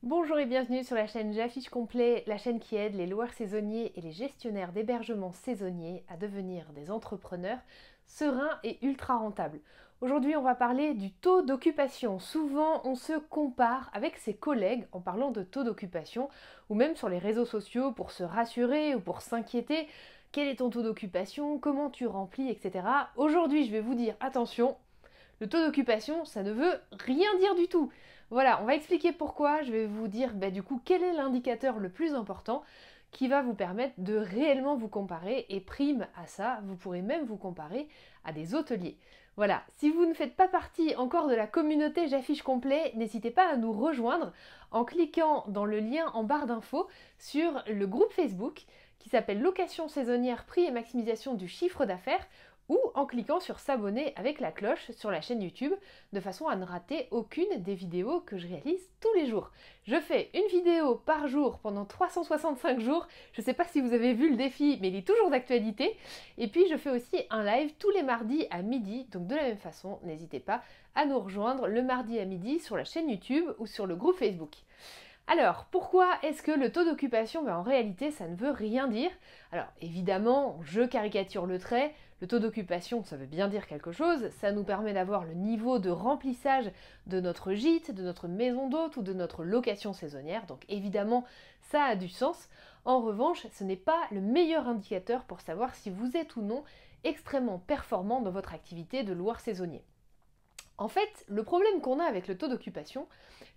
Bonjour et bienvenue sur la chaîne J'affiche complet, la chaîne qui aide les loueurs saisonniers et les gestionnaires d'hébergements saisonniers à devenir des entrepreneurs sereins et ultra rentables. Aujourd'hui, on va parler du taux d'occupation. Souvent, on se compare avec ses collègues en parlant de taux d'occupation ou même sur les réseaux sociaux pour se rassurer ou pour s'inquiéter. Quel est ton taux d'occupation? Comment tu remplis, etc. Aujourd'hui, je vais vous dire attention, le taux d'occupation, ça ne veut rien dire du tout. Voilà, on va expliquer pourquoi. Je vais vous dire du coup quel est l'indicateur le plus important qui va vous permettre de réellement vous comparer et prime à ça, vous pourrez même vous comparer à des hôteliers. Voilà, si vous ne faites pas partie encore de la communauté J'affiche complet, n'hésitez pas à nous rejoindre en cliquant dans le lien en barre d'infos sur le groupe Facebook qui s'appelle Location saisonnière, prix et maximisation du chiffre d'affaires ou en cliquant sur s'abonner avec la cloche sur la chaîne YouTube de façon à ne rater aucune des vidéos que je réalise tous les jours. Je fais une vidéo par jour pendant 365 jours. Je ne sais pas si vous avez vu le défi, mais il est toujours d'actualité. Et puis je fais aussi un live tous les mardis à midi. Donc de la même façon, n'hésitez pas à nous rejoindre le mardi à midi sur la chaîne YouTube ou sur le groupe Facebook. Alors, pourquoi est-ce que le taux d'occupation, en réalité, ça ne veut rien dire? Alors, évidemment, je caricature le trait, le taux d'occupation, ça veut bien dire quelque chose, ça nous permet d'avoir le niveau de remplissage de notre gîte, de notre maison d'hôte ou de notre location saisonnière, donc évidemment, ça a du sens. En revanche, ce n'est pas le meilleur indicateur pour savoir si vous êtes ou non extrêmement performant dans votre activité de loueur saisonnier. En fait, le problème qu'on a avec le taux d'occupation,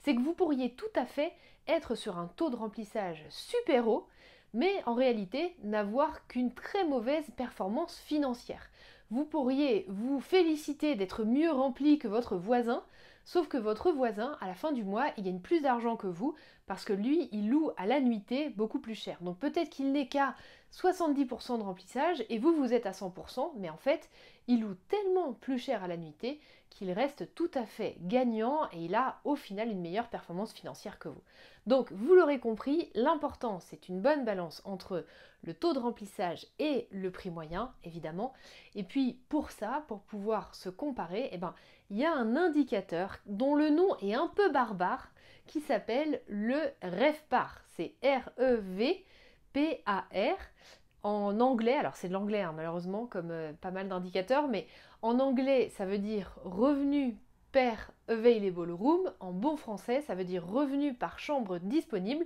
c'est que vous pourriez tout à fait être sur un taux de remplissage super haut, mais en réalité n'avoir qu'une très mauvaise performance financière. Vous pourriez vous féliciter d'être mieux rempli que votre voisin, sauf que votre voisin, à la fin du mois, il gagne plus d'argent que vous, parce que lui, il loue à la nuitée beaucoup plus cher. Donc peut-être qu'il n'est qu'à 70% de remplissage, et vous, vous êtes à 100%, mais en fait, il loue tellement plus cher à la nuitée qu'il reste tout à fait gagnant et il a au final une meilleure performance financière que vous. Donc vous l'aurez compris, l'important c'est une bonne balance entre le taux de remplissage et le prix moyen évidemment. Et puis pour ça, pour pouvoir se comparer, il y a un indicateur dont le nom est un peu barbare qui s'appelle le REVPAR. C'est REVPAR. En anglais, alors c'est de l'anglais malheureusement comme pas mal d'indicateurs, mais en anglais ça veut dire revenu per available room, en bon français ça veut dire revenu par chambre disponible,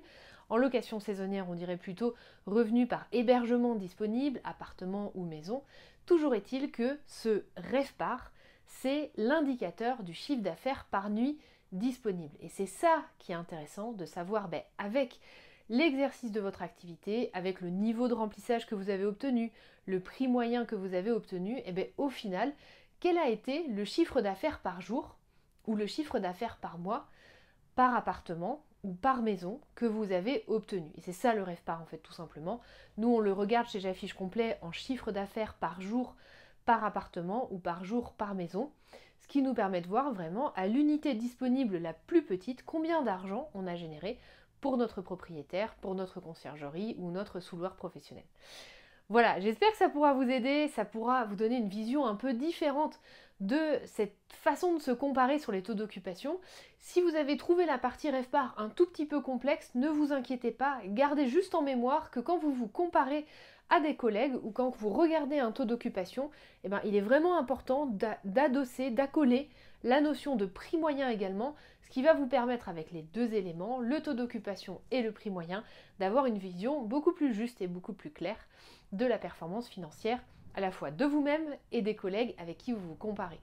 en location saisonnière on dirait plutôt revenu par hébergement disponible, appartement ou maison. Toujours est-il que ce REVPAR, c'est l'indicateur du chiffre d'affaires par nuit disponible. Et c'est ça qui est intéressant de savoir avec l'exercice de votre activité, avec le niveau de remplissage que vous avez obtenu, le prix moyen que vous avez obtenu, et au final, quel a été le chiffre d'affaires par jour ou le chiffre d'affaires par mois, par appartement ou par maison que vous avez obtenu. Et c'est ça le REVPAR en fait tout simplement. Nous on le regarde chez J'affiche complet en chiffre d'affaires par jour par appartement ou par jour par maison, ce qui nous permet de voir vraiment à l'unité disponible la plus petite combien d'argent on a généré pour notre propriétaire, pour notre conciergerie ou notre sous-loueur professionnel. Voilà, j'espère que ça pourra vous aider, ça pourra vous donner une vision un peu différente de cette façon de se comparer sur les taux d'occupation. Si vous avez trouvé la partie REVPAR un tout petit peu complexe, ne vous inquiétez pas, gardez juste en mémoire que quand vous vous comparez à des collègues ou quand vous regardez un taux d'occupation, il est vraiment important d'adosser, d'accoler la notion de prix moyen également, ce qui va vous permettre avec les deux éléments, le taux d'occupation et le prix moyen, d'avoir une vision beaucoup plus juste et beaucoup plus claire de la performance financière à la fois de vous-même et des collègues avec qui vous vous comparez.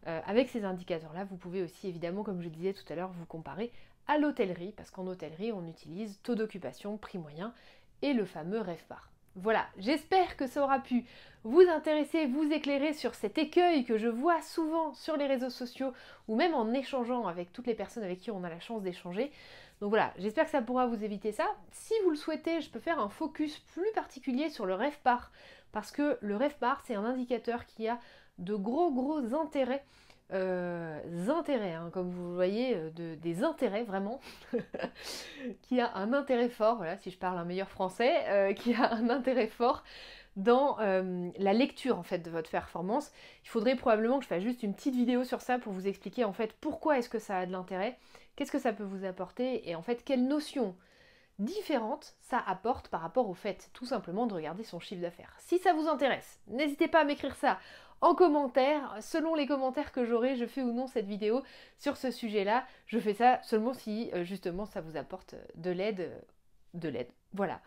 Avec ces indicateurs-là, vous pouvez aussi évidemment, comme je disais tout à l'heure, vous comparer à l'hôtellerie, parce qu'en hôtellerie, on utilise taux d'occupation, prix moyen et le fameux REVPAR. Voilà, j'espère que ça aura pu vous intéresser, vous éclairer sur cet écueil que je vois souvent sur les réseaux sociaux ou même en échangeant avec toutes les personnes avec qui on a la chance d'échanger. Donc voilà, j'espère que ça pourra vous éviter ça. Si vous le souhaitez, je peux faire un focus plus particulier sur le REVPAR parce que le REVPAR, c'est un indicateur qui a de gros intérêts. Comme vous le voyez, des intérêts vraiment, qui a un intérêt fort, voilà, si je parle un meilleur français, qui a un intérêt fort dans la lecture en fait de votre performance. Il faudrait probablement que je fasse juste une petite vidéo sur ça pour vous expliquer en fait pourquoi est-ce que ça a de l'intérêt, qu'est-ce que ça peut vous apporter et en fait quelles notions différentes ça apporte par rapport au fait tout simplement de regarder son chiffre d'affaires. Si ça vous intéresse, n'hésitez pas à m'écrire ça en commentaire. Selon les commentaires que j'aurai, je fais ou non cette vidéo sur ce sujet-là. Je fais ça seulement si justement ça vous apporte de l'aide. Voilà.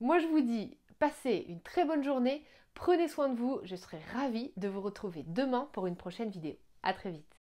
Moi je vous dis, passez une très bonne journée, prenez soin de vous, je serai ravie de vous retrouver demain pour une prochaine vidéo. À très vite.